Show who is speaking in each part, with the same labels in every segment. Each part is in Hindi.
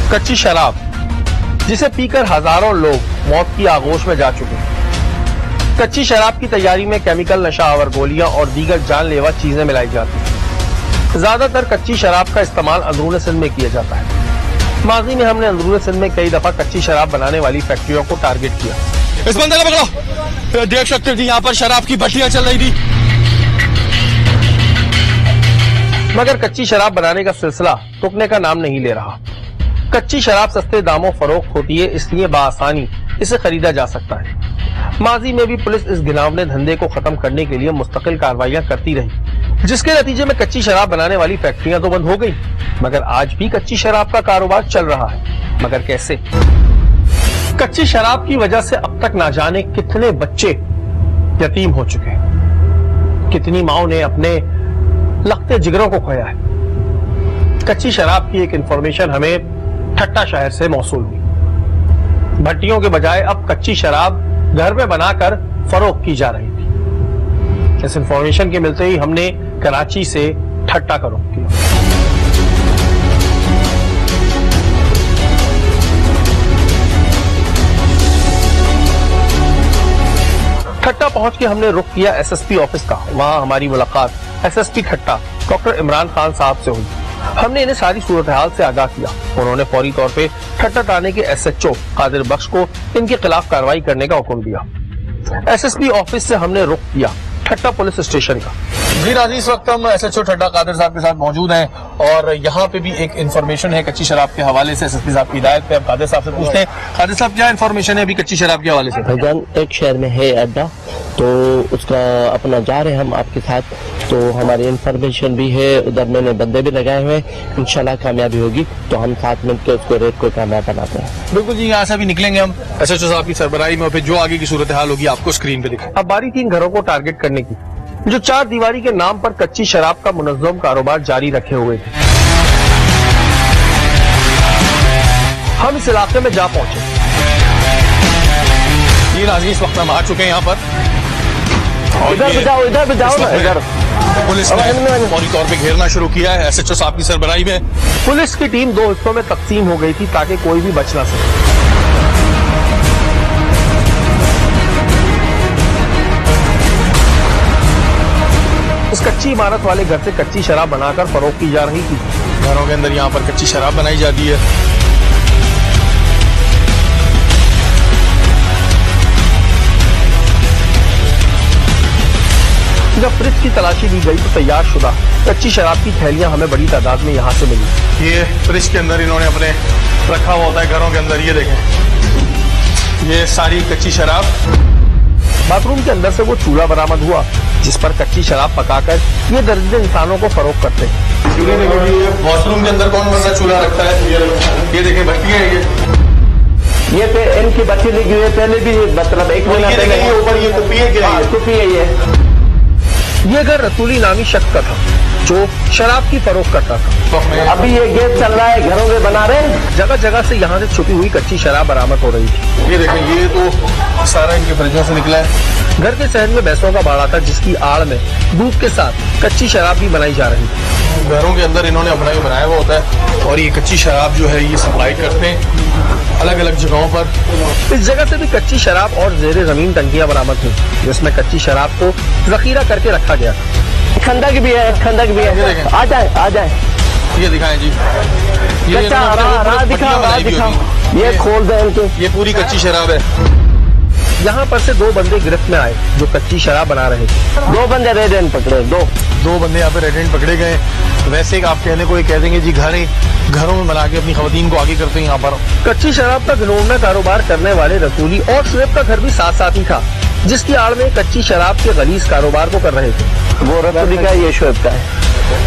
Speaker 1: कच्ची शराब जिसे पीकर हजारों लोग मौत की आगोश में जा चुके हैं। कच्ची शराब की तैयारी में केमिकल नशावर गोलियां और दीगर जानलेवा चीजें मिलाई जाती हैं। ज्यादातर कच्ची शराब का इस्तेमाल अंदरूनी सिंध में किया जाता है। माजी में हमने अंदरूनी सिंध में कई दफा कच्ची शराब बनाने वाली फैक्ट्रियों को टारगेट किया।
Speaker 2: इस बंदे को पकड़ो। देख सकते थे यहाँ पर शराब की भट्टियां चल रही थी,
Speaker 1: मगर कच्ची शराब बनाने का सिलसिला रुकने का नाम नहीं ले रहा। कच्ची शराब सस्ते दामों फरोख्त होती है, इसलिए बाआसानी इसे खरीदा जा सकता है। माजी में भी पुलिस इस घिनौने धंधे को खत्म करने के लिए मुस्तकिल कार्रवाइयां करती रही, जिसके नतीजे में कच्ची शराब बनाने वाली फैक्ट्रियां तो बंद हो गई, मगर आज भी कच्ची शराब का कारोबार चल रहा है। मगर कैसे? कच्ची शराब की वजह से अब तक ना जाने कितने बच्चे यतीम हो चुके हैं, कितनी माओ ने अपने लगते जिगरों को खोया है। कच्ची शराब की एक इंफॉर्मेशन हमें ठट्टा शहर से मौसूल हुई। भट्टियों के बजाय अब कच्ची शराब घर में बनाकर फरोख्त की जा रही थी। इस इंफॉर्मेशन के मिलते ही हमने कराची से ठट्टा का रुख किया। ठट्टा पहुंच के हमने रुख किया एसएसपी ऑफिस का। वहां हमारी मुलाकात एसएसपी ठट्टा डॉक्टर इमरान खान साहब से हुई। हमने इन्हें सारी सूरत हाल से आगाह किया। उन्होंने फौरी तौर पे ठट्टा थाने के एसएचओ कादिर बख्श को इनके खिलाफ कार्रवाई करने का हुक्म दिया। एसएसपी ऑफिस से हमने रुख किया ठट्टा पुलिस स्टेशन का।
Speaker 2: जी नाज़रीन, इस वक्त हम एसएचओ ठट्टा कादिर साहब के साथ मौजूद हैं और यहाँ पे भी एक इन्फॉर्मेशन है कच्ची शराब के हवाले से। एसएसपी साहब की हिदायत पे अब कादिर साहब से पूछते हैं। कादिर साहब, क्या इन्फॉर्मेशन है अभी कच्ची शराब के हवाले से?
Speaker 3: भाईजान, एक शहर में है अड्डा, तो उसका अपना जा रहे हैं हम आपके साथ, तो हमारी इन्फॉर्मेशन भी है, उधर मैंने बंदे भी लगाए हुए, इंशाल्लाह कामयाबी होगी तो हम साथ मिलकर उसको रेट को कामयाब बनाते हैं।
Speaker 2: बिल्कुल जी, यहाँ से भी निकलेंगे हम एसएचओ साहब की सरबराही में, फिर जो आगे की सूरत हाल होगी आपको स्क्रीन पे दिखाएं।
Speaker 1: अब बारी 3 घरों को टारगेट करने की, जो 4 दीवारी के नाम पर कच्ची शराब का मुनज़्ज़म कारोबार जारी रखे हुए थे। हम इस इलाके में जा पहुंचे।
Speaker 2: ये नाज़रीन, इस वक्त हम आ चुके हैं यहाँ पर।
Speaker 3: इधर भी जाओ ना, इधर
Speaker 2: पुलिस ने फौरी तौर पे घेरना शुरू किया है एसएचओ साहब की सरबराही में।
Speaker 1: पुलिस की टीम 2 हिस्सों में तकसीम हो गई थी ताकि कोई भी बच ना सके। इस कच्ची इमारत वाले घर से कच्ची शराब बनाकर फरोख्त की जा रही थी।
Speaker 2: घरों के अंदर यहाँ पर कच्ची शराब बनाई जाती है।
Speaker 1: जब फ्रिज की तलाशी ली गई तो तैयार शुदा कच्ची शराब की थैलियां हमें बड़ी तादाद में यहाँ से मिली।
Speaker 2: ये फ्रिज के अंदर इन्होंने अपने रखा हुआ होता है घरों के अंदर। ये देखें, ये सारी कच्ची शराब।
Speaker 1: बाथरूम के अंदर से वो चूल्हा बरामद हुआ जिस पर कच्ची शराब पकाकर ये दर्जन इंसानों को फरोख्त करते हैं।
Speaker 2: वॉशरूम के अंदर कौन सा चूल्हा रखता है? ये देखें, भट्टियां
Speaker 3: ये पे इनकी बच्ची लगी हुई है, पहले भी मतलब 1 महीना पहले
Speaker 2: ऊपर ये कुप्पी है, क्या है?
Speaker 3: कुप्पी है
Speaker 1: ये घर रसूली नामी शख्स का था जो शराब की फरोख्त करता था।
Speaker 3: अभी ये गैस चल रहा है, घरों में बना रहे हैं।
Speaker 1: जगह जगह से यहाँ से छुपी हुई कच्ची शराब बरामद हो रही थी।
Speaker 2: ये देखें, ये तो सारा इनके फ्रिजों से निकला है।
Speaker 1: घर के सहन में भैंसों का बाड़ा था जिसकी आड़ में दूध के साथ कच्ची शराब भी बनाई जा रही थी।
Speaker 2: घरों के अंदर इन्होंने अपना ही बनाया हुआ होता है और ये कच्ची शराब जो है ये सप्लाई करते हैं अलग अलग जगहों पर।
Speaker 1: इस जगह से भी कच्ची शराब और जेर जमीन टंकियां बरामद हुई जिसमें कच्ची शराब को जखीरा करके रखा गया था।
Speaker 3: खंडक भी है, खंडक भी है। आ जाए।
Speaker 2: ये दिखाएं जी, ये
Speaker 3: दिखाओ। ये खोल दे इनके।
Speaker 2: ये पूरी कच्ची शराब है।
Speaker 1: यहाँ पर से 2 बंदे गिरफ्त में आए जो कच्ची शराब बना रहे थे।
Speaker 3: 2 बंदे रेड हैंड पकड़े,
Speaker 2: 2 बंदे यहाँ पे रेड हैंड पकड़े गए। वैसे आप कहने को ये कह देंगे जी घरों में बना के अपनी खवातीन को आगे करते हैं। यहाँ पर
Speaker 1: कच्ची शराब का घिनौना कारोबार करने वाले रसूली और शुएब का घर भी साथ साथ ही था जिसकी आड़ में कच्ची शराब के गलीज कारोबार को कर रहे थे।
Speaker 3: वो रसूली का, ये शुएब का है।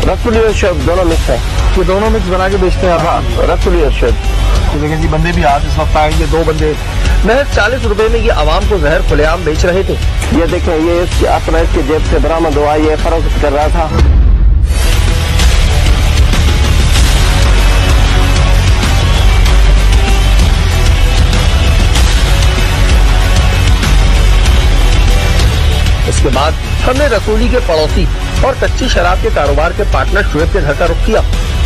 Speaker 3: रसूली और शुएब दोनों मिक्स है।
Speaker 1: ये दोनों मिक्स बना के बेचते हैं।
Speaker 3: हाँ, रसूली और शुएब।
Speaker 1: तो देखें जी, बंदे भी आज इस वक्त आए। ये 2 बंदे महज 40 रुपए में ये आवाम को जहर खुलेआम बेच रहे थे।
Speaker 3: ये देखें, ये अपना इसके जेब से बरामद हुआ, ये फरोख्त कर रहा था। इसके बाद हमने रसूली के पड़ोसी और कच्ची शराब के कारोबार के पार्टनर शुएब के घर का रुख किया।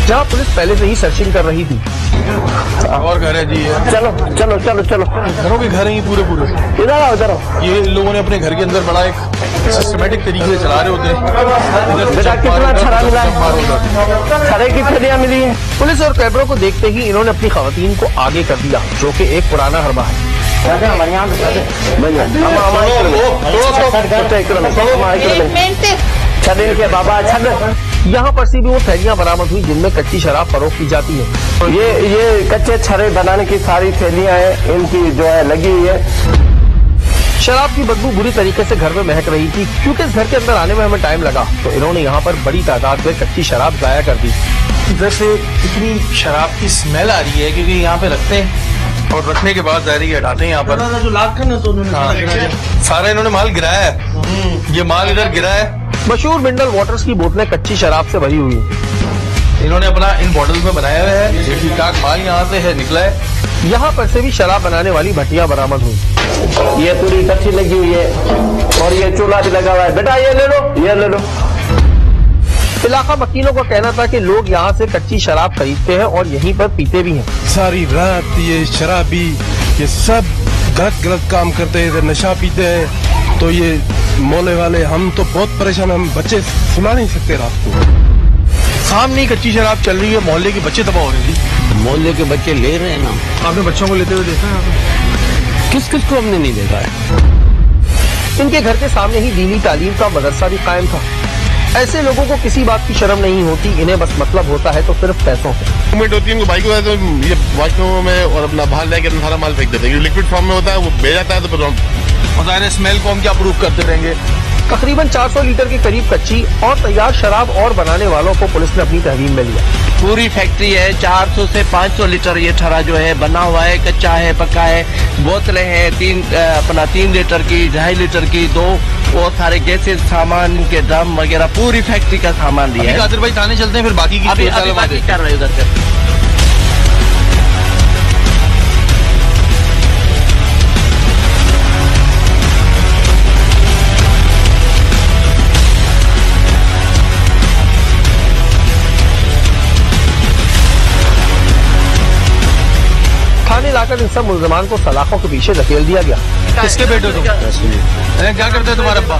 Speaker 1: जहां पुलिस पहले से ही सर्चिंग कर रही थी।
Speaker 2: और घर है जी ये।
Speaker 3: चलो चलो चलो चलो,
Speaker 2: घरों के घर हैं ये पूरे पूरे।
Speaker 3: इधर आओ इधर आओ।
Speaker 2: ये इन लोगों ने अपने घर के अंदर बड़ा एक सिस्टमेटिक तरीके से चला रहे होते हैं।
Speaker 3: बेटा कितना छड़ा मिला? छड़े की थैलियां मिली है।
Speaker 1: पुलिस और कैमरों को देखते ही इन्होंने अपनी खवातीन को आगे कर दिया, जो कि एक पुराना हरबा है।
Speaker 3: बाबा
Speaker 1: यहाँ पर से भी वो थैलियां बरामद हुई जिनमें कच्ची शराब फरोख्त की जाती है।
Speaker 3: ये कच्चे छड़े बनाने की सारी थैलियां हैं, इनकी जो है लगी हुई है।
Speaker 1: शराब की बदबू बुरी तरीके से घर में महक रही थी। क्योंकि इस घर के अंदर आने में हमें टाइम लगा, तो इन्होंने यहाँ पर बड़ी तादाद में कच्ची शराब जाया कर दी।
Speaker 2: इधर से इतनी शराब की स्मेल आ रही है क्योंकि यहाँ पे रखते हैं और रखने के बाद जारी हटाते हैं यहाँ पर। सारा इन्होंने माल गिराया है, ये माल इधर गिरा है।
Speaker 1: मशहूर मिनरल वाटर्स की बोतलें कच्ची शराब से भरी हुई हैं।
Speaker 2: इन्होंने अपना इन बॉटल्स में बनाया हुआ है, ये ठीक ठाक माल यहाँ से है निकला है।
Speaker 1: यहाँ पर से भी शराब बनाने वाली भट्टियां बरामद हुई।
Speaker 3: ये पूरी कच्ची लगी हुई है और ये चूल्हा भी लगा हुआ है। बेटा ये ले लो, ये ले लो।
Speaker 1: इलाका वकीलों का कहना था कि लोग यहाँ से कच्ची शराब खरीदते हैं और यहीं पर पीते भी हैं।
Speaker 4: सारी रात ये शराबी ये सब गलत गलत काम करते हैं, इधर नशा पीते हैं। तो ये मोहल्ले वाले हम तो बहुत परेशान, हम बच्चे सुला नहीं सकते रात को।
Speaker 2: सामने ही कच्ची शराब चल रही है, मोहल्ले के बच्चे तबाह हो रहे हैं।
Speaker 3: मोहल्ले के बच्चे ले रहे हैं ना।
Speaker 2: आपने बच्चों को लेते हुए देखा है?
Speaker 3: किस किस को हमने नहीं देखा है।
Speaker 1: इनके घर के सामने ही दीनी तालीम का मदरसा भी कायम था। ऐसे लोगों को किसी बात की शर्म नहीं होती, इन्हें बस मतलब होता है तो सिर्फ पैसों से।
Speaker 5: मूवमेंट होती है, उनको बाइक होता है तो ये वॉशरूम में और अपना बाहर जाके अपना सारा माल फेंक देते हैं। लिक्विड फॉर्म में होता है, वो बह जाता है तो
Speaker 2: फिर स्मेल को हम क्या प्रूव करते रहेंगे।
Speaker 1: तकरीबन 400 लीटर के करीब कच्ची और तैयार शराब और बनाने वालों को पुलिस ने अपनी तहवीम में लिया।
Speaker 3: पूरी फैक्ट्री है, 400 से 500 लीटर ये ठरा जो है बना हुआ है, कच्चा है, पक्का है। बोतलें हैं 3 लीटर की, 2.5 लीटर की, 2 वो सारे गैसेज सामान के ड्रम वगैरह पूरी फैक्ट्री का सामान दिया है।
Speaker 2: कादिर भाई थाने चलते हैं, फिर बाकी की
Speaker 3: अभी बाकी कर रहे हैं उधर से।
Speaker 1: थाने लाकर इन सब मुल्जमान को सलाखों के पीछे धकेल दिया गया।
Speaker 2: किसके बेटे तुम? क्या करते हैं तुम्हारा अब्बा?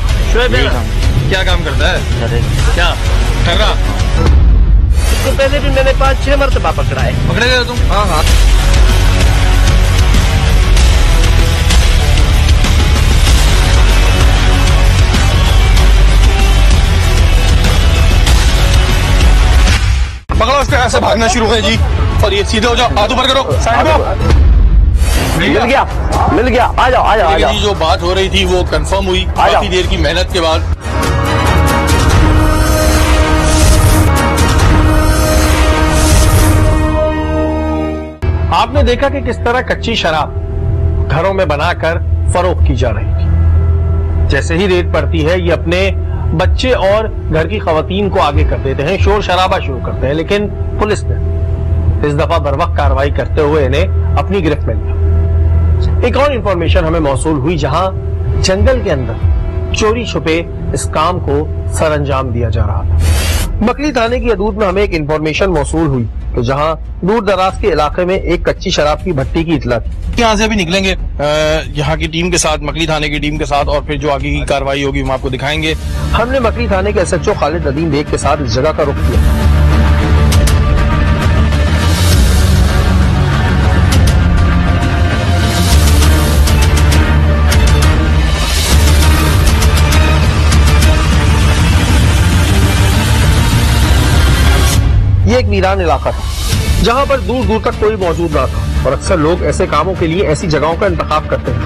Speaker 2: क्या काम करता है? क्या ठर्रा?
Speaker 3: इससे पहले भी मैंने 5-6 मरतबा पकड़ा है।
Speaker 2: पकड़े गए तुम?
Speaker 1: हाँ हाँ।
Speaker 2: पकड़ो उसको, ऐसे भागना शुरू है जी। और ये सीधे हो जाओ, हाथ ऊपर करो, साइड में।
Speaker 3: मिल गया आ जाओ आ जाओ।
Speaker 2: जी जो बात हो रही थी वो कंफर्म हुई काफी देर की मेहनत के बाद।
Speaker 1: आपने देखा कि किस तरह कच्ची शराब घरों में बनाकर फरोख्त की जा रही थी। जैसे ही रेड पड़ती है, ये अपने बच्चे और घर की खवातीन को आगे कर देते हैं, शोर शराबा शुरू करते हैं। लेकिन पुलिस ने इस दफा बर वक्त कार्रवाई करते हुए इन्हें अपनी गिरफ्त में लिया। एक और इंफॉर्मेशन हमें मौसूल हुई, जहां जंगल के अंदर चोरी छुपे इस काम को सरअंजाम दिया जा रहा था। मकली थाने की हदूद में हमें एक इंफॉर्मेशन मौसूल हुई, तो जहां दूर दराज के इलाके में एक कच्ची शराब की भट्टी की इतला थी।
Speaker 2: यहाँ से अभी निकलेंगे यहाँ की टीम के साथ, मकली थाने की टीम के साथ, और फिर जो आगे की कार्रवाई होगी हम आपको दिखाएंगे।
Speaker 1: हमने मकली थाने के SHO खालिद नदीम बेग के साथ इस जगह का रुख किया। ये एक वीरान इलाका था, जहां पर दूर दूर तक कोई मौजूद ना था, और अक्सर लोग ऐसे कामों के लिए ऐसी जगहों का इंतखाब करते हैं।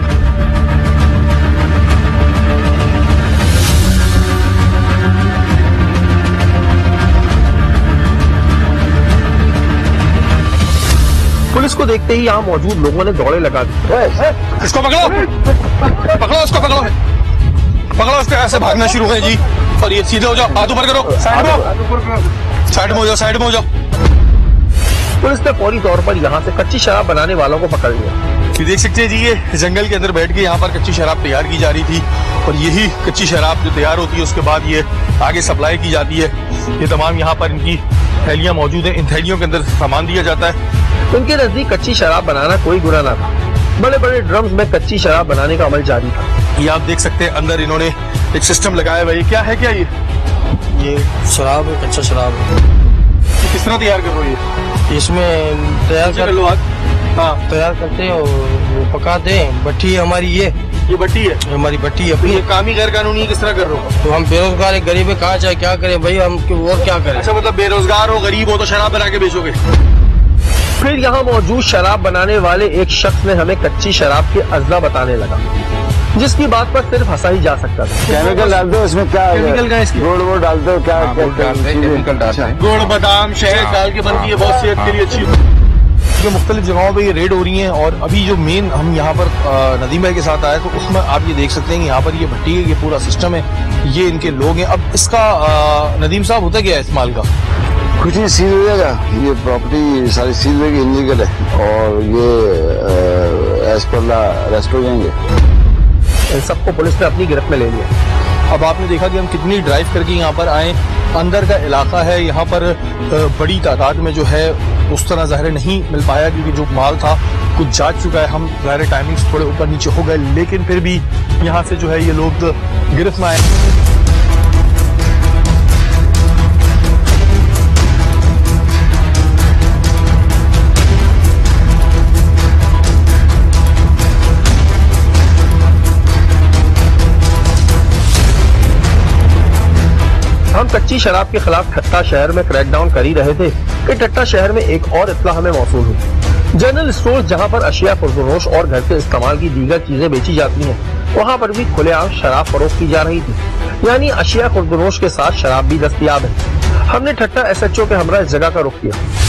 Speaker 1: पुलिस को देखते ही यहाँ मौजूद लोगों ने दौड़े लगा दी।
Speaker 2: इसको पकड़ो, पकड़ो उसको, पकड़ो उसको, ऐसे भागना शुरू है जी। और ये सीधे हो जाओ, हाथ ऊपर करो, साइड में हो जाओ।
Speaker 1: पुलिस ने फौरी तौर पर यहाँ से कच्ची शराब बनाने वालों को पकड़ लिया।
Speaker 2: ये देख सकते हैं जी, ये जंगल के अंदर बैठ के यहाँ पर कच्ची शराब तैयार की जा रही थी और यही कच्ची शराब जो तैयार होती है उसके बाद ये आगे सप्लाई की जाती है। ये तमाम यहाँ पर इनकी थैलियां मौजूद हैं, इन थैलियों के अंदर सामान दिया जाता है।
Speaker 1: उनके नजदीक कच्ची शराब बनाना कोई गुनाह ना था। बड़े बड़े ड्रम्स में कच्ची शराब बनाने का अमल जारी था।
Speaker 2: ये आप देख सकते हैं अंदर इन्होंने एक सिस्टम लगाया हुआ है। ये क्या है, क्या ये
Speaker 6: शराब है, कच्चा शराब है।
Speaker 2: किस तरह तैयार कर रहे हो?
Speaker 6: इसमें तैयार कर लो, हाँ तैयार करते हैं और वो पकाते हैं। भट्टी है हमारी, ये
Speaker 2: भट्टी है
Speaker 6: हमारी भट्टी है अपनी।
Speaker 2: ये काम ही गैर कानूनी किस तरह कर रहे हो?
Speaker 6: तो हम बेरोजगार है, गरीब है, कहाँ चाहे क्या करें भाई, हम और क्या करें।
Speaker 2: अच्छा, मतलब बेरोजगार हो, गरीब हो तो शराब बना के बेचोगे?
Speaker 1: फिर यहाँ मौजूद शराब बनाने वाले एक शख्स ने हमें कच्ची शराब के अजला बताने लगा, जिसकी बात पर सिर्फ हंसा ही जा सकता था।
Speaker 7: केमिकल डालते हो इसमें, क्या
Speaker 2: केमिकल का इसकी
Speaker 7: गुड़ वोड़ डालते हो, क्या केमिकल डालते हैं?
Speaker 2: गुड़, बादाम, शहद डाल के बनती है, बहुत सेहत के लिए अच्छी होती है। जो मुख्तलिफ जगहों पे ये रेड हो रही हैं और अभी जो मेन हम यहाँ पर नदीम भाई के साथ आए तो उसमें आप ये देख सकते हैं कि यहाँ पर ये भट्टी है, ये पूरा सिस्टम है, ये इनके लोग हैं। अब इसका नदीम साहब होता क्या है इस माल का?
Speaker 7: कुछ नहीं, सील हो जाएगा, ये प्रॉपर्टी सारी सील होगी, इलीगल है और ये एज पर ला रेस्ट हो जाएंगे।
Speaker 1: इन सबको पुलिस ने अपनी गिरफ्त में ले लिया।
Speaker 2: अब आपने देखा कि हम कितनी ड्राइव करके यहाँ पर आए, अंदर का इलाका है, यहाँ पर बड़ी तादाद में जो है उस तरह ज़ाहिर नहीं मिल पाया क्योंकि जो माल था कुछ जा चुका है। हम ज़ाहिर टाइमिंग्स थोड़े ऊपर नीचे हो गए, लेकिन फिर भी यहाँ से जो है ये लोग गिरफ्त में आए।
Speaker 1: हम कच्ची शराब के खिलाफ ठट्टा शहर में क्रैकडाउन कर ही रहे थे कि ठट्टा शहर में एक और इत्तला हमें मौसूल हुई। जनरल स्टोर जहां पर अशिया खुर्दनोश और घर के इस्तेमाल की दीगर चीजें बेची जाती हैं, वहां पर भी खुलेआम शराब फरोख्त की जा रही थी। यानी अशिया खुर्दनोश के साथ शराब भी दस्तयाब है। हमने ठट्टा SHO के हमरा इस जगह का रुख किया।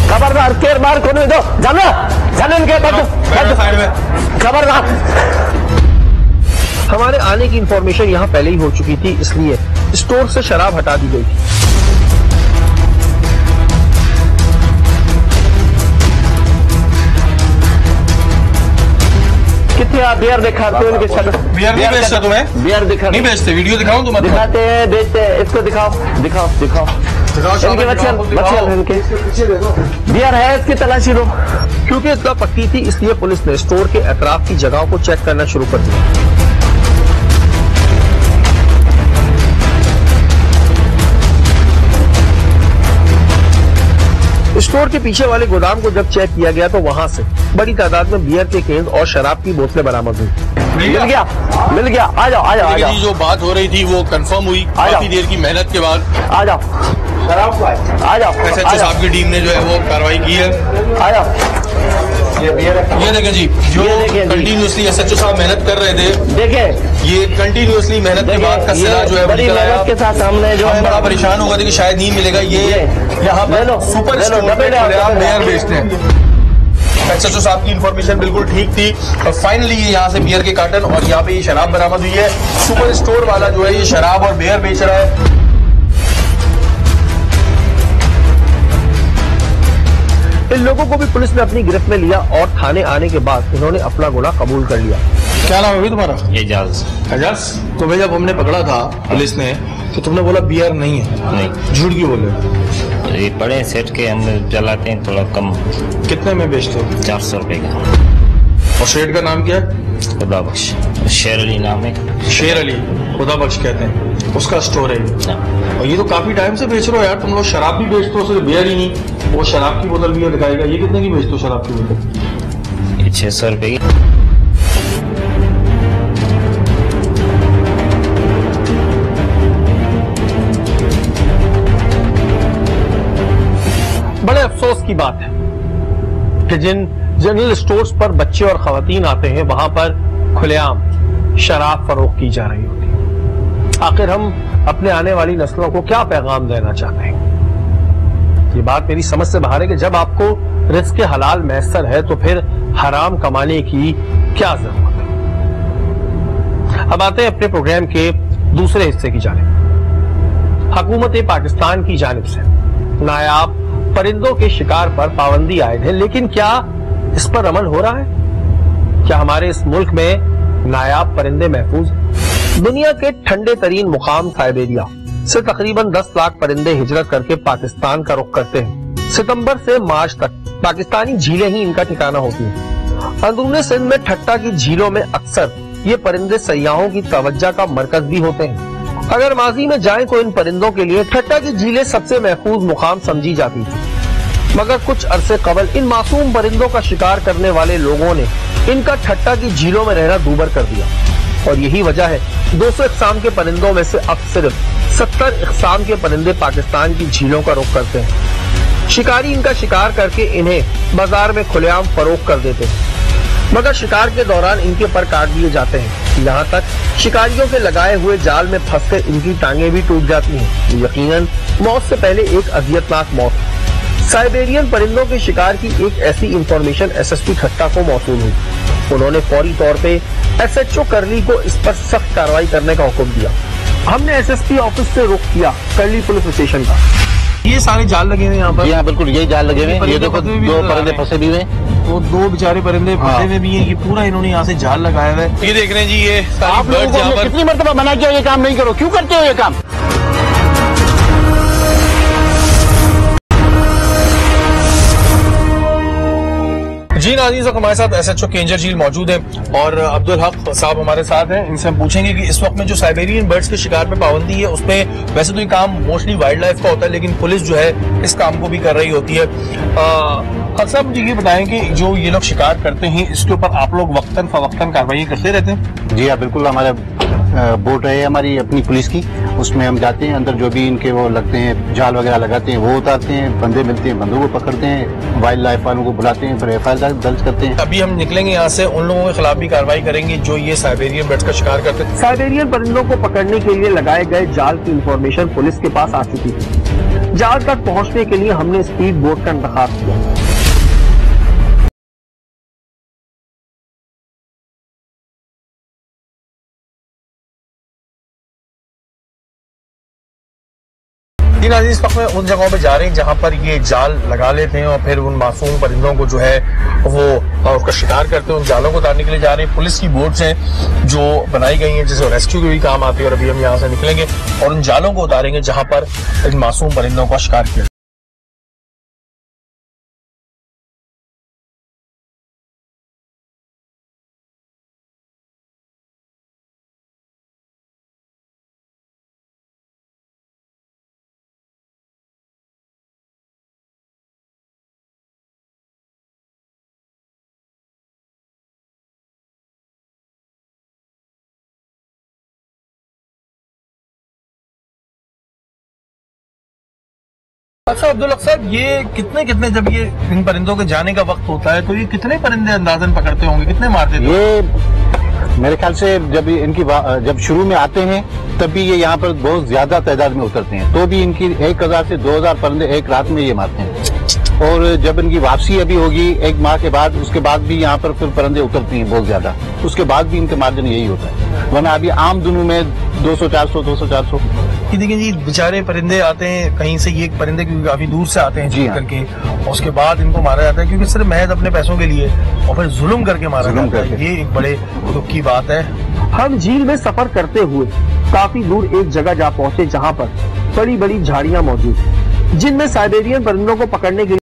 Speaker 1: खबरदार, केर बार को नहीं दो, जाना जाने इनके खबरदार। हमारे आने की इंफॉर्मेशन यहाँ पहले ही हो चुकी थी, इसलिए स्टोर से शराब हटा दी गई थी। कितने आप बियर दिखाते हो इनके शक्ल?
Speaker 2: बियर नहीं बेचता तुम्हें?
Speaker 1: बियर दिखा
Speaker 2: नहीं बेचते, वीडियो दिखाऊं तुम्हें?
Speaker 1: दिखाते हैं, बेचते हैं। इसको दिखाओ दिखाओ दिखाओ, इनके बच्चे इनके बियर है, इसकी तलाशी लो। क्योंकि इतना पक्की थी इसलिए पुलिस ने स्टोर के अतराफ की जगहों को चेक करना शुरू कर दिया। स्टोर के पीछे वाले गोदाम को जब चेक किया गया तो वहां से बड़ी तादाद में बियर के केंस और शराब की बोतलें बरामद हुई। मिल गया आ जाओ आ जाओ।
Speaker 2: जो बात हो रही थी वो कंफर्म हुई काफी देर की मेहनत के बाद।
Speaker 1: आ जाओ आ जाओ।
Speaker 2: SHO साहब की टीम ने जो है वो कार्रवाई की है।
Speaker 1: आ जाओ।
Speaker 2: ये देखें जी, जो कंटिन्यूसली SHO साहब मेहनत कर रहे थे,
Speaker 1: देखें
Speaker 2: ये कंटिन्यूसली मेहनत के बाद का सिला जो है
Speaker 1: बड़ी मेहनत के साथ हमने जो है
Speaker 2: बड़ा परेशान होगा कि शायद नहीं मिलेगा। ये यहाँ पर सुपर स्टोर पे बियर बेचते हैं। SHO साहब की इंफॉर्मेशन बिल्कुल ठीक थी और फाइनली ये यहाँ से बियर के कार्टन और यहाँ पे ये शराब बरामद हुई है। सुपर स्टोर वाला जो है ये शराब और बियर बेच रहा है।
Speaker 1: इन लोगों को भी पुलिस ने अपनी गिरफ्त में लिया और थाने आने के बाद इन्होंने अपना गुनाह कबूल कर लिया।
Speaker 2: क्या नाम है भाई तुम्हारा?
Speaker 3: एजाज।
Speaker 2: तो भाई जब हमने पकड़ा था पुलिस ने तो तुमने बोला बियर नहीं है,
Speaker 3: नहीं
Speaker 2: झूठ क्यों बोले?
Speaker 3: तो ये बड़े सेट के हम चलाते हैं, थोड़ा कम।
Speaker 2: कितने में बेचते हो?
Speaker 3: 400 रुपए का।
Speaker 2: और शेड का नाम क्या है?
Speaker 3: खुदा बख्श, शेर अली नाम है।
Speaker 2: शेर अली खुदा बख्श कहते हैं, उसका स्टोर है।
Speaker 3: हाँ।
Speaker 2: और ये तो काफी टाइम से बेच रहे हो यार तुम लोग। शराब भी बेचते हो, सिर्फ बियर ही नहीं, वो शराब की बोतल भी दिखाएगा। ये कितने की बेचते हो शराब की बोतल?
Speaker 3: ये 600 रुपए की।
Speaker 1: बड़े अफसोस की बात है कि जिन जनरल स्टोर्स पर बच्चे और खवातीन आते हैं वहां पर खुलेआम शराब फरोख्त की जा रही होती है। आखिर हम अपने आने वाली नस्लों को क्या पैगाम देना चाहते हैं? ये बात मेरी समझ से बाहर है कि जब आपको रिस्क हलाल मैसर है तो फिर हराम कमाने की क्या जरूरत है। अब आते हैं अपने प्रोग्राम के दूसरे हिस्से की जानिब। हुकूमत पाकिस्तान की जानिब से नायाब परिंदों के शिकार पर पाबंदी आयद है, लेकिन क्या इस पर अमल हो रहा है? क्या हमारे इस मुल्क में नायाब परिंदे महफूज? दुनिया के ठंडे तरीन मुकाम साइबेरिया से तकरीबन 10 लाख परिंदे हिजरत करके पाकिस्तान का रुख करते हैं। सितंबर से मार्च तक पाकिस्तानी झीलें ही इनका ठिकाना होती हैं। अंदरूनी सिंध में ठट्टा की झीलों में अक्सर ये परिंदे सयाहों की तवज्जो का मरकज भी होते हैं। अगर माजी में जाएं तो इन परिंदों के लिए ठट्टा की झीलें सबसे महफूज मुकाम समझी जाती थी, मगर कुछ अरसे कबल इन मासूम परिंदों का शिकार करने वाले लोगों ने इनका ठट्टा की झीलों में रहना दूभर कर दिया और यही वजह है 200 इकसाम के परिंदों में से अब सिर्फ 70 इकसाम के परिंदे पाकिस्तान की झीलों का रुख करते हैं। शिकारी इनका शिकार करके इन्हें बाजार में खुलेआम फरोख्त कर देते हैं, मगर शिकार के दौरान इनके पर काट दिए जाते हैं। यहाँ तक शिकारियों के लगाए हुए जाल में फंसकर इनकी टांगें भी टूट जाती हैं। यकीनन मौत से पहले एक अजियतनाक मौत। साइबेरियन परिंदों के शिकार की एक ऐसी इंफॉर्मेशन SSP ठट्टा को मौसूल हुई। उन्होंने फौरी तौर पे SHO करली को इस पर सख्त कार्रवाई करने का हुक्म दिया। हमने SSP ऑफिस से रुख किया करली पुलिस स्टेशन का। ये सारे जाल लगे हुए यहाँ पर?
Speaker 8: यहाँ बिल्कुल यही जाल लगे हुए हैं। ये देखो 2 परिंदे फंसे भी हुए हैं,
Speaker 1: वो 2 बेचारे परिंदे फंसे हुए भी हैं। ये पूरा इन्होंने यहाँ से जाल लगाया हुआ है। ये देख रहे हैं जी, ये
Speaker 8: आप लोगों को हमने कितनी मरतबा मना किया ये काम नहीं करो, क्यों करते हो ये काम?
Speaker 2: जी नाज़रीन, हमारे साथ SHO केंजर झील मौजूद है और अब्दुल हक साहब हमारे साथ हैं। इनसे हम पूछेंगे कि इस वक्त में जो साइबेरियन बर्ड्स के शिकार पे पाबंदी है उस पे वैसे तो ये काम मोस्टली वाइल्ड लाइफ का होता है, लेकिन पुलिस जो है इस काम को भी कर रही होती है। हक साहब मुझे ये बताएं कि जो ये लोग शिकार करते हैं इसके ऊपर आप लोग वक्तन फवक्तन कार्रवाई करते रहते हैं?
Speaker 8: जी हाँ बिल्कुल, हमारा बोट है हमारी अपनी पुलिस की, उसमें हम जाते हैं अंदर, जो भी इनके वो लगते हैं जाल वगैरह लगाते हैं वो उतारते हैं, बंदे मिलते हैं बंदों को पकड़ते हैं, वाइल्ड लाइफ वालों को बुलाते हैं, फिर FIR दर्ज करते हैं।
Speaker 2: अभी हम निकलेंगे यहाँ से, उन लोगों के खिलाफ भी कार्रवाई करेंगे जो ये साइबेरियन बर्ड्स का शिकार करते हैं।
Speaker 1: साइबेरियन परिंदों को पकड़ने के लिए लगाए गए जाल की इंफॉर्मेशन पुलिस के पास आ चुकी थी। जाल तक पहुँचने के लिए हमने स्पीड बोट का इंतखाब किया।
Speaker 2: इस वक्त में उन जगहों पे जा रहे हैं जहां पर ये जाल लगा लेते हैं और फिर उन मासूम परिंदों को जो है वो उसका शिकार करते हैं। उन जालों को उतारने के लिए जा रहे हैं। पुलिस की बोट्स हैं जो बनाई गई हैं जिससे रेस्क्यू के भी काम आती है और अभी हम यहाँ से निकलेंगे और उन जालों को उतारेंगे जहां पर इन मासूम परिंदों का शिकार किया। अच्छा अब्दुल हक साहब, ये कितने जब ये इन परिंदों के जाने का वक्त होता है तो ये कितने परिंदे अंदाजन पकड़ते होंगे, कितने मारते थे?
Speaker 8: ये मेरे ख्याल से जब शुरू में आते हैं तब भी ये यहाँ पर बहुत ज्यादा तादाद में उतरते हैं, तो भी इनकी 1000 से 2000 परिंदे एक रात में ये मारते हैं। और जब इनकी वापसी अभी होगी 1 माह के बाद, उसके बाद भी यहाँ पर फिर परिंदे उतरती हैं बहुत ज्यादा, उसके बाद भी इनका मार्जिन यही होता है। वरना अभी आम दिनों में 200-400
Speaker 2: देखिए जी, बेचारे परिंदे आते हैं कहीं से, ये परिंदे क्योंकि काफी दूर से आते हैं जी करके, उसके बाद इनको मारा जाता है क्योंकि सिर्फ महज अपने पैसों के लिए और फिर जुल्म करके मारा जाता है। ये एक बड़े दुख की बात है।
Speaker 1: हम झील में सफर करते हुए काफी दूर एक जगह जा पहुंचे जहां पर बड़ी बड़ी झाड़ियां मौजूद हैं जिनमें साइबेरियन परिंदों को पकड़ने के लिए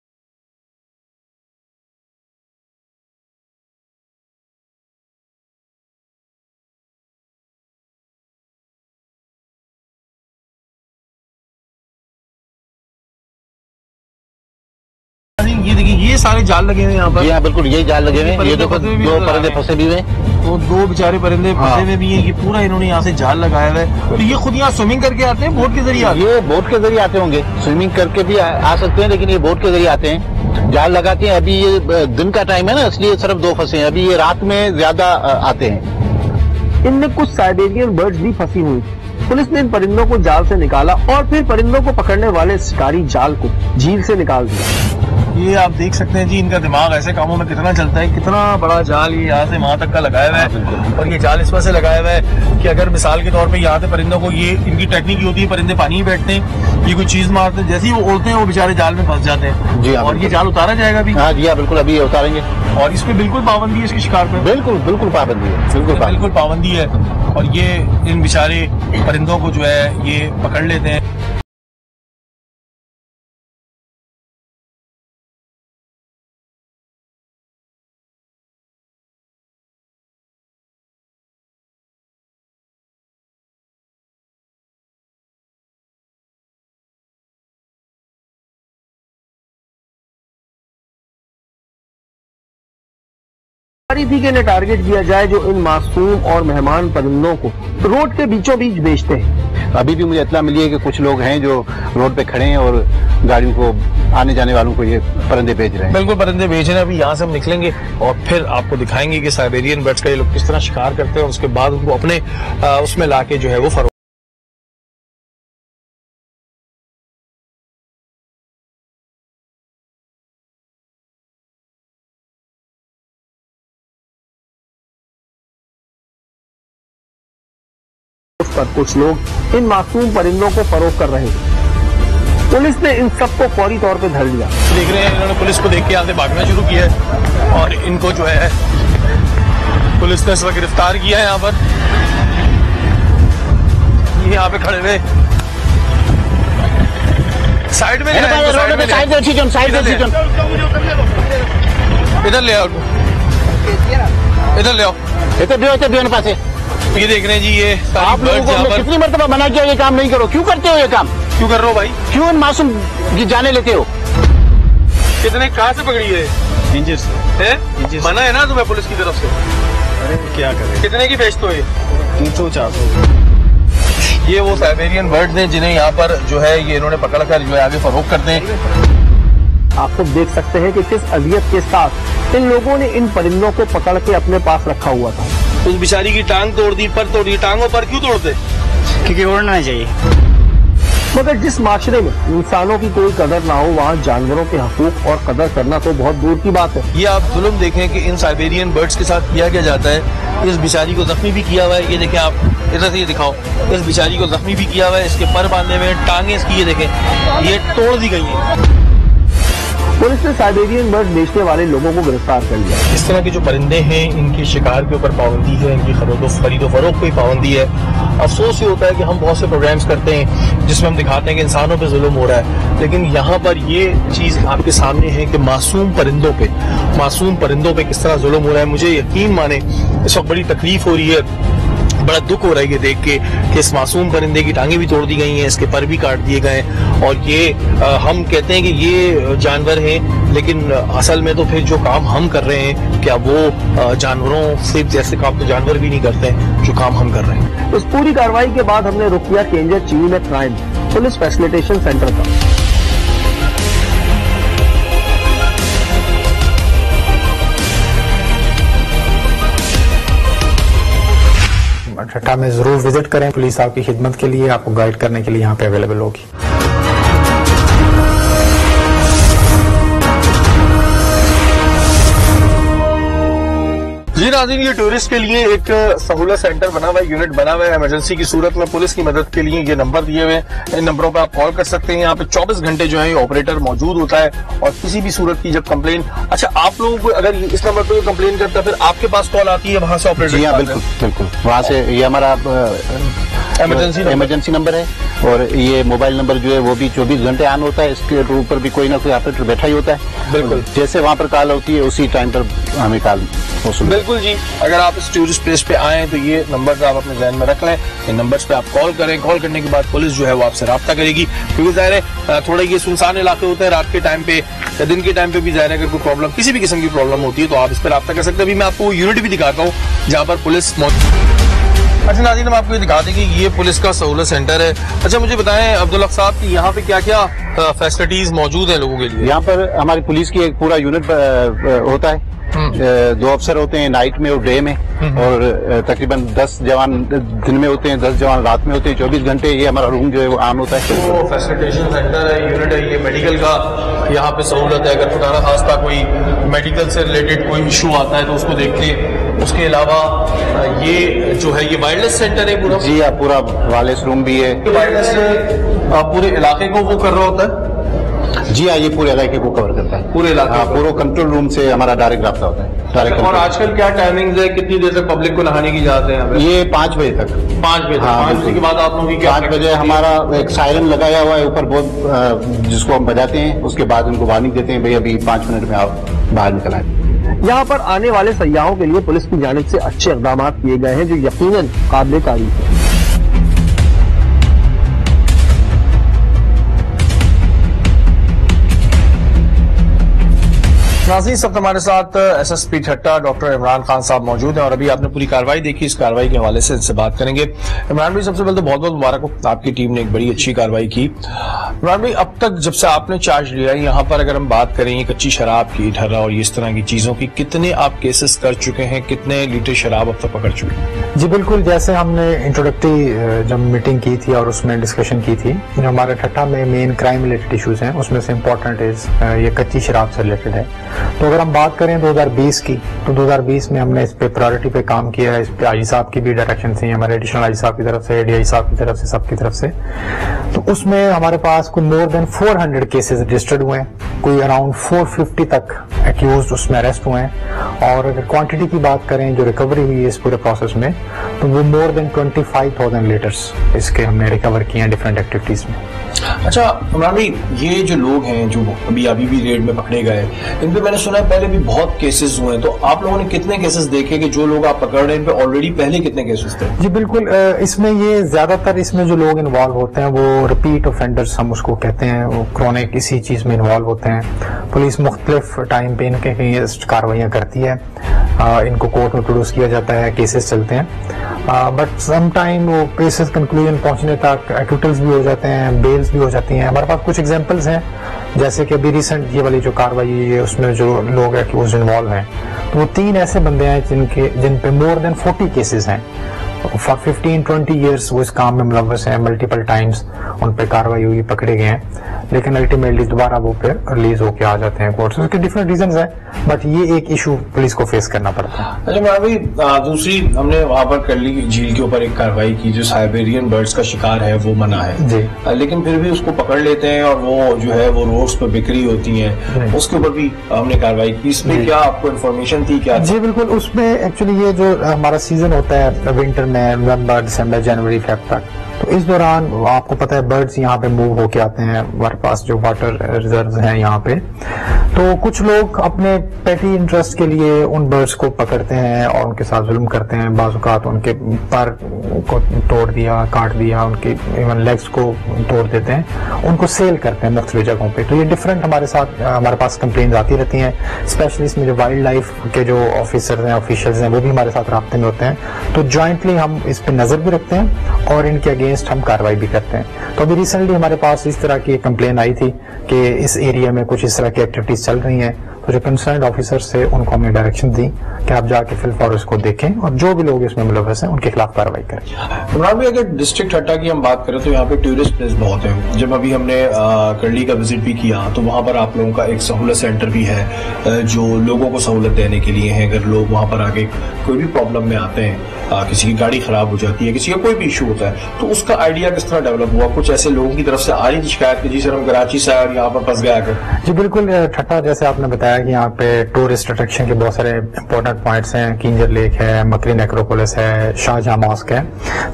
Speaker 2: ये देखिए, ये सारे जाल लगे हुए हैं यहाँ पर?
Speaker 8: जी हाँ बिल्कुल यही जाल लगे हुए हैं। ये देखो 2 परिंदे फंसे भी हुए हैं,
Speaker 2: तो 2 बेचारे परिंदे फंसे हुए भी हैं। ये पूरा इन्होंने यहाँ से जाल लगाया हुआ है। तो ये खुद यहाँ स्विमिंग करके आते हैं, बोट के जरिए आते हैं?
Speaker 8: ये बोट के जरिए आते होंगे, स्विमिंग करके भी आ सकते हैं, लेकिन ये बोट के जरिए आते हैं, जाल लगाते हैं। अभी ये दिन का टाइम है ना, इसलिए सिर्फ 2 फंसे हैं, अभी ये रात में ज्यादा आते हैं।
Speaker 1: इनमें कुछ साइबेरियन बर्ड्स भी फंसी हुई, पुलिस ने इन परिंदों को जाल से निकाला और फिर परिंदों को पकड़ने वाले शिकारी जाल को झील से निकाल दिया।
Speaker 2: ये आप देख सकते हैं जी, इनका दिमाग ऐसे कामों में कितना चलता है। कितना बड़ा जाल ये यहाँ से वहां तक का लगाया हुआ है, और ये जाल इस वजह से लगाया हुआ है कि अगर मिसाल के तौर पे यहाँ से परिंदों को, ये इनकी टेक्निक होती है, परिंदे पानी में बैठते हैं, ये कोई चीज मारते हैं, जैसे ही वो उड़ते हैं वो बेचारे जाल में फंस जाते हैं जी। और ये जाल उतारा जाएगा अभी?
Speaker 8: हाँ जी, बिल्कुल अभी उतारेंगे।
Speaker 2: और इस पे बिल्कुल पाबंदी है, इसके शिकार पे
Speaker 8: बिल्कुल पाबंदी है, बिल्कुल
Speaker 2: पाबंदी है। और ये इन बेचारे परिंदों को जो है ये पकड़ लेते हैं।
Speaker 1: थी कि इन्हें टारगेट किया जाए जो इन मासूम और मेहमान परिंदों को रोड के बीचों बीच बेचते हैं।
Speaker 8: अभी भी मुझे इत्तला मिली है कि कुछ लोग हैं जो रोड पे खड़े हैं और गाड़ियों को, आने जाने वालों को ये परिंदे बेच रहे हैं।
Speaker 2: बिल्कुल परिंदे बेच रहे हैं। अभी यहाँ से हम निकलेंगे और फिर आपको दिखाएंगे कि साइबेरियन बर्ड्स का ये लोग किस तरह शिकार करते हैं, और उसके बाद उनको अपने उसमें लाके जो है वो फरोख्त।
Speaker 1: पर कुछ लोग इन मासूम परिंदों को फरोख्त कर रहे हैं। पुलिस ने इन सबको फौरी तौर पर धर लिया।
Speaker 2: देख रहे हैं, इन्होंने पुलिस को देख के यहाँ से भागना शुरू किया है और इनको जो है पुलिस ने इस वक्त गिरफ्तार किया है। यहाँ पर ये यहाँ पे खड़े हुए साइड में, इधर ले आओ, इधर ले आओ,
Speaker 8: इधर पास।
Speaker 2: ये देख रहे हैं जी, ये
Speaker 8: आप लोगों को कितनी मरतबा मना किया ये काम नहीं करो, क्यों करते हो ये काम?
Speaker 2: क्यों कर रहे हो भाई?
Speaker 8: क्यों मासूम की जाने लेते हो?
Speaker 2: कितने कहाँ से पकड़ी है? इंजेस है, मना है ना तुम्हें पुलिस की तरफ से? अरे क्या करें, कितने की बेचते हो ये? 300-400। ये वो साइबेरियन बर्ड्स हैं जिन्हें यहाँ पर जो है ये इन्होंने पकड़ कर जो है आगे फरोख्त करते हैं।
Speaker 1: आप सब देख सकते हैं कि किस अजियत के साथ इन लोगों ने इन परिंदों को पकड़ के अपने पास रखा हुआ था।
Speaker 2: उस बेचारी की टांग तोड़ दी, पर तोड़ दी। टांगों पर क्यों तोड़ते?
Speaker 6: क्योंकि उड़ना चाहिए।
Speaker 1: मगर जिस माशरे में इंसानों की कोई कदर ना हो, वहाँ जानवरों के हकूक और कदर करना तो बहुत दूर की बात है।
Speaker 2: ये आप जुल्म देखें कि इन साइबेरियन बर्ड्स के साथ किया क्या जाता है। इस बेचारी को जख्मी भी किया हुआ है, ये देखें आप, इधर से ये दिखाओ, इस बेचारी को जख्मी भी किया हुआ है, इसके पर बांधे हुए, टांगे इसकी ये देखें, ये तोड़ दी गई है।
Speaker 1: पुलिस ने साइबेरियन बर्ड बेचने वाले लोगों को गिरफ्तार कर लिया।
Speaker 2: इस तरह के जो परिंदे हैं, इनके शिकार के ऊपर पाबंदी है, इनकी खरीदो फरोख्त पे पाबंदी है। अफसोस ये होता है कि हम बहुत से प्रोग्राम्स करते हैं जिसमें हम दिखाते हैं कि इंसानों पे जुल्म हो रहा है, लेकिन यहाँ पर ये चीज आपके सामने है कि मासूम परिंदों पे किस तरह जुल्म हो रहा है। मुझे यकीन माने इस वक्त बड़ी तकलीफ हो रही है, बड़ा दुख हो रहा है ये देख के कि इस मासूम परिंदे की टांगें भी तोड़ दी गई हैं, इसके पर भी काट दिए गए। और ये हम कहते हैं कि ये जानवर हैं, लेकिन असल में तो फिर जो काम हम कर रहे हैं, क्या वो जानवरों से जैसे काम तो जानवर भी नहीं करते हैं जो काम हम कर रहे हैं।
Speaker 1: इस पूरी कार्रवाई के बाद हमने रुक किया केंजर चीनी में क्राइम पुलिस फैसिलिटेशन सेंटर का।
Speaker 9: ठट्टा में जरूर विजिट करें। पुलिस आपकी खिदमत के लिए, आपको गाइड करने के लिए यहाँ पे अवेलेबल होगी।
Speaker 2: जी नाज़रीन, ये टूरिस्ट के लिए एक सहूलत सेंटर बना हुआ है, यूनिट बना हुआ है। इमरजेंसी की सूरत में पुलिस की मदद के लिए ये नंबर दिए हुए हैं, इन नंबरों पर आप कॉल कर सकते हैं। यहाँ पे 24 घंटे जो है ये ऑपरेटर मौजूद होता है, और किसी भी सूरत की जब कंप्लेन, अच्छा आप लोगों को अगर इस नंबर पर कंप्लेन करता है फिर आपके पास कॉल आती है वहां से ऑपरेटर?
Speaker 8: बिल्कुल वहाँ से। ये हमारा इमरजेंसी नंबर है, और ये मोबाइल नंबर जो है वो भी 24 घंटे ऑन होता है। इसके ऊपर भी कोई ना कोई ऑपरेटर बैठा ही होता है।
Speaker 2: बिल्कुल,
Speaker 8: जैसे वहाँ पर कॉल होती है उसी टाइम पर हमें कॉल वसूल।
Speaker 2: बिल्कुल जी, अगर आप इस टूरिस्ट प्लेस पे आए तो ये नंबर आप अपने ध्यान में रख लें। इन नंबर्स पे आप कॉल करें, कॉल करने के बाद पुलिस जो है वो आपसे राब्ता करेगी, क्योंकि जाहिर है थोड़ा ये सुनसान इलाके होते हैं, रात के टाइम पे या दिन के टाइम पे भी जाहिर है अगर कोई प्रॉब्लम, किसी भी किस्म की प्रॉब्लम होती है तो आप इस पर राब्ता कर सकते हैं। अभी मैं आपको यूनिट भी दिखाता हूँ जहाँ पर पुलिस मौजूद। अच्छा नाज़रीन, हम आपको ये दिखा दें कि ये पुलिस का सहूलत सेंटर है। अच्छा मुझे बताएं अब्दुल हक साहब कि यहाँ पे क्या क्या फैसिलिटीज मौजूद है लोगों के लिए?
Speaker 8: यहाँ पर हमारी पुलिस की एक पूरा यूनिट होता है, दो अफसर होते हैं नाइट में और डे में, और तकरीबन 10 जवान दिन में होते हैं, 10 जवान रात में होते हैं। 24 घंटे ये हमारा रूम जो है वो ऑन होता है।
Speaker 2: तो फैसिलिटेशन सेंटर है, यूनिट है, ये मेडिकल का यहाँ पे सहूलत है। अगर खुदा ना खास्ता कोई मेडिकल से रिलेटेड कोई इशू आता है तो उसको देखते हैं। उसके अलावा ये जो है ये वायरलेस सेंटर है पूरा।
Speaker 8: जी हाँ, पूरा वायरलेस रूम भी है।
Speaker 2: वायरलेस पूरे इलाके को वो कर रहा होता है।
Speaker 8: जी हाँ, ये पूरे इलाके को कवर करता है,
Speaker 2: पूरे इलाके।
Speaker 8: पूरा कंट्रोल रूम से हमारा डायरेक्ट रब्ता होता है।
Speaker 2: और आजकल क्या टाइमिंग्स है, कितनी देर तक पब्लिक को नहाने की इजाजत है यहाँ पे?
Speaker 8: ये 5 बजे तक।
Speaker 2: 5 बजे?
Speaker 8: हाँ,
Speaker 2: 5 बजे के बाद आप लोगों की क्या?
Speaker 8: 5 बजे हमारा एक सायरन लगाया हुआ है ऊपर बहुत, जिसको हम बजाते हैं। उसके बाद उनको वार्निंग देते हैं, भाई अभी 5 मिनट में आप बाहर निकल आए।
Speaker 1: यहाँ पर आने वाले सयाहों के लिए पुलिस की जानिब से अच्छे इक़दाम किए गए हैं जो यकीनन काबिल तारीफ है।
Speaker 2: नाज़रीन, इस वक्त हमारे साथ एसएसपी ठट्टा डॉक्टर इमरान खान साहब मौजूद हैं और अभी आपने पूरी कार्रवाई देखी, इस कार्रवाई के हवाले से इनसे बात करेंगे। इमरान भाई, सबसे पहले तो बहुत बहुत मुबारक हो, आपकी टीम ने एक बड़ी अच्छी कार्रवाई की। इमरान भाई, अब तक जब से आपने चार्ज लिया है यहाँ पर, अगर हम बात करें कच्ची शराब की, ढर्रा और इस तरह की चीजों की, कितने आप केसेस कर चुके हैं, कितने लीटर शराब अब तक पकड़ चुके हैं?
Speaker 9: जी बिल्कुल, जैसे हमने इंट्रोडक्टरी जब मीटिंग की थी और उसमें डिस्कशन की थी, जो हमारे ठट्टा में मेन क्राइम रिलेटेड इश्यूज हैं उसमें से इम्पोर्टेंट ये कच्ची शराब से रिलेटेड है। तो अगर हम बात करें 2020 की, तो 2020 में हमने इस पे प्रायोरिटी पे काम किया है। इस पे आईजी साहब की भी डायरेक्शन थी, हमारे एडिशनल आईजी साहब की तरफ से, एडीआई साहब की तरफ से, सबकी तरफ से। तो उसमें हमारे पास कोई मोर देन 400 केसेस रजिस्टर्ड हुए हैं, कोई अराउंड 450 तक एक्यूज उसमें अरेस्ट हुए हैं। और अगर क्वांटिटी की बात करें जो रिकवरी हुई है इस पूरे प्रोसेस में, तो वो मोर देन 25,000 लीटर्स इसके हमने रिकवर किए हैं डिफरेंट एक्टिविटीज में।
Speaker 2: अच्छा इमरान भाई, ये जो लोग हैं जो अभी भी रेड में पकड़े गए, इन पे मैंने सुना है पहले भी बहुत केसेस हुए हैं, तो आप लोगों ने कितने केसेस देखे कि जो लोग आप पकड़ रहे हैं, इन पे ऑलरेडी पहले कितने केसेस थे?
Speaker 9: जी बिल्कुल, इसमें ये ज्यादातर इसमें जो लोग इन्वॉल्व होते हैं वो रिपीट ऑफेंडर्स हम उसको कहते हैं, वो क्रोनिक इसी चीज में इन्वॉल्व होते हैं। पुलिस मुख्तलिफ टाइम पे इनके कार्रवाइयाँ करती है, इनको कोर्ट में प्रोड्यूस किया जाता है, केसेस चलते हैं, बट सम टाइम वो केसेस कंक्लूजन पहुंचने तक एक्यूटल्स भी हो जाते हैं, बेल्स भी हो जाती हैं। हमारे पास कुछ एग्जांपल्स हैं, जैसे कि अभी रिसेंट ये वाली जो कार्रवाई है उसमें जो लोग एक्यूज इन्वॉल्व हैं, तो वो 3 ऐसे बंदे हैं जिन पे मोर देन 40 केसेस हैं। फॉर 15-20 ईयर्स वो इस काम में मुलव्वस हैं, मल्टीपल टाइम्स उन पे कार्रवाई हुई, पकड़े गए हैं, लेकिन अल्टीमेटली दोबारा वो फिर रिलीज होके आ जाते हैं कोर्ट से। उसके डिफरेंट रीजंस हैं, बट ये एक इशू पुलिस को फेस करना पड़ता है।
Speaker 2: अच्छा मैं अभी दूसरी, हमने वहां पर करली झील के ऊपर एक कार्रवाई की, जो साइबेरियन बर्ड्स का शिकार है वो मना है
Speaker 9: जी,
Speaker 2: लेकिन फिर भी उसको पकड़ लेते हैं और वो जो है वो रोड्स पर बिक्री होती है, उसके ऊपर भी हमने कार्रवाई की। इसमें क्या आपको इन्फॉर्मेशन थी क्या?
Speaker 9: जी बिल्कुल, उसमें एक्चुअली ये जो हमारा सीजन होता है विंटर में, नवंबर, दिसंबर, जनवरी, फेब तक, तो इस दौरान आपको पता है बर्ड्स यहाँ पे मूव होके आते हैं, हमारे पास जो वाटर रिजर्व्स हैं यहाँ पे, तो कुछ लोग अपने पेटी इंटरेस्ट के लिए उन बर्ड्स को पकड़ते हैं और उनके साथ जुल्म करते हैं। बाज़-औक़ात उनके पर को तोड़ दिया, काट दिया, उनके इवन लेग्स को तोड़ देते हैं, उनको सेल करते हैं मुख्तलिफ जगहों पे। तो ये डिफरेंट हमारे पास कंप्लेंट आती रहती हैं, स्पेशली इसमें जो वाइल्ड लाइफ के जो ऑफिसर्स हैं, ऑफिशियल्स हैं, वो भी हमारे साथ राब्ते में होते हैं। तो जॉइंटली हम इस पर नजर भी रखते हैं और इनके अगेंस्ट हम कार्रवाई भी करते हैं। तो अभी रिसेंटली हमारे पास इस तरह की कंप्लेन आई थी कि इस एरिया में कुछ इस तरह की एक्टिविटीज चल रही हैं, तो जो कंसर्न ऑफिसर्स थे उनको हमने डायरेक्शन दी कि आप जाके फिल फॉरेस्ट को देखें और जो भी लोग इसमें मुलव्वस हैं उनके खिलाफ कार्रवाई करें।
Speaker 2: इमरान भाई, अगर डिस्ट्रिक्ट ठट्टा की हम बात करें तो यहाँ पे टूरिस्ट प्लेस बहुत है। जब अभी हमने करली का विजिट भी किया तो वहाँ पर आप लोगों का एक सहूलत सेंटर भी है जो लोगों को सहूलत देने के लिए है। अगर लोग वहाँ पर आके कोई भी प्रॉब्लम में आते हैं, किसी की गाड़ी खराब हो जाती है, किसी का कोई भी इशू होता है, तो उसका आइडिया किस तरह डेवलप हुआ? कुछ ऐसे लोगों की तरफ से आ रही थी शिकायत कि जी सर हम कराची से आए और यहाँ पर फंस गया कर?
Speaker 9: जी बिल्कुल, ठट्टा जैसे आपने बताया कि यहाँ पे टूरिस्ट अट्रैक्शन के बहुत सारे इंपॉर्टेंट पॉइंट्स हैं, किंजर लेक है, मकरी नेक्रोपोलिस है, शाहजहां मॉस्क है,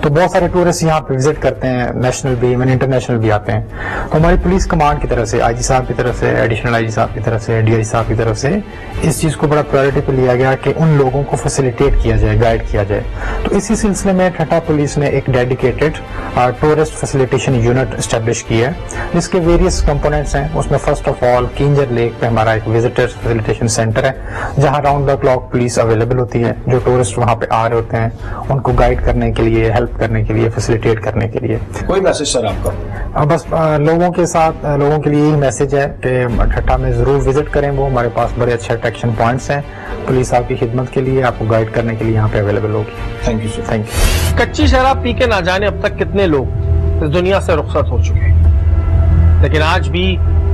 Speaker 9: तो बहुत सारे टूरिस्ट यहाँ पे विजिट करते हैं, नेशनल भी इवन इंटरनेशनल भी आते हैं। तो हमारी पुलिस कमांड की तरफ से, आईजी साहब की तरफ से, एडिशनल आईजी साहब की तरफ से, डीआई साहब की तरफ से इस चीज को बड़ा प्रायोरिटी पे लिया गया कि उन लोगों को फैसिलिटेट किया जाए, गाइड किया जाए। तो इसी सिलसिले में ठट्टा पुलिस ने एक dedicated tourist facilitation unit establish की है, जिसके वेरियस कंपोनेंट्स हैं। उसमें first of all Keenjhar lake पे हमारा एक विजिटर्स टूरिस्ट फैसिलिटेशन सेंटर है, जहां round the clock police available होती है। जो टूरिस्ट वहां पे आ रहे होते हैं उनको गाइड करने के लिए, हेल्प करने के लिए, फैसिलिटेट करने के लिए।
Speaker 2: कोई मैसेज सर आपका?
Speaker 9: बस लोगों के साथ, लोगों के लिए यही मैसेज है कि ठट्टा में जरूर विजिट करें। वो हमारे पास बड़े अच्छे अट्रैक्शन पॉइंट्स हैं। पुलिस आपकी खिदमत के लिए, आपको गाइड करने के लिए यहाँ पे अवेलेबल होगी।
Speaker 2: Thank you sir.
Speaker 9: Thank you.
Speaker 1: कच्ची शराब पी के ना जाने अब तक कितने लोग इस दुनिया से रुखसत हो चुके हैं, लेकिन आज भी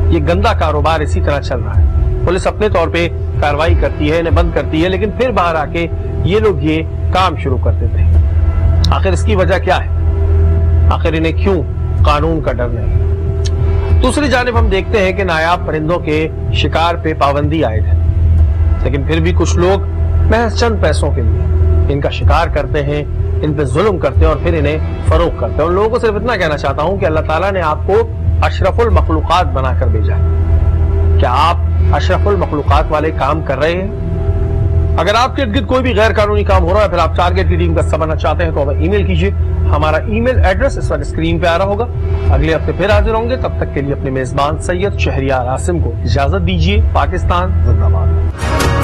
Speaker 1: ये गंदा कारोबार इसी तरह चल रहा है। पुलिस अपने तौर पे कार्रवाई करती है, इन्हें बंद करती है, लेकिन फिर बाहर आके ये लोग ये काम शुरू कर देते हैं। आखिर इसकी वजह क्या है? आखिर इन्हें क्यों कानून का डर नहीं? दूसरी जानिब हम देखते हैं कि नायाब परिंदों के शिकार पे पाबंदी आयद है, लेकिन फिर भी कुछ लोग महज चंद पैसों के लिए इनका शिकार करते हैं, इन पे जुल्म करते हैं और फिर इन्हें फरोख्त करते हैं। उन लोगों को सिर्फ इतना कहना चाहता हूं कि अल्लाह ताला ने आपको अशरफुल मखलूकात बनाकर भेजा है। क्या आप अशरफुल मखलूकात वाले काम कर रहे हैं? अगर आपके इर्द गिर्द कोई भी गैर कानूनी काम हो रहा है, फिर आप टारगेट की टीम का हिस्सा बनना चाहते हैं, तो हमें ईमेल कीजिए। हमारा ईमेल एड्रेस इस वक्त स्क्रीन पे आ रहा होगा। अगले हफ्ते फिर हाजिर होंगे। तब तक के लिए अपने मेजबान सैयद शहरियार आसिम को इजाजत दीजिए। पाकिस्तान जिंदाबाद।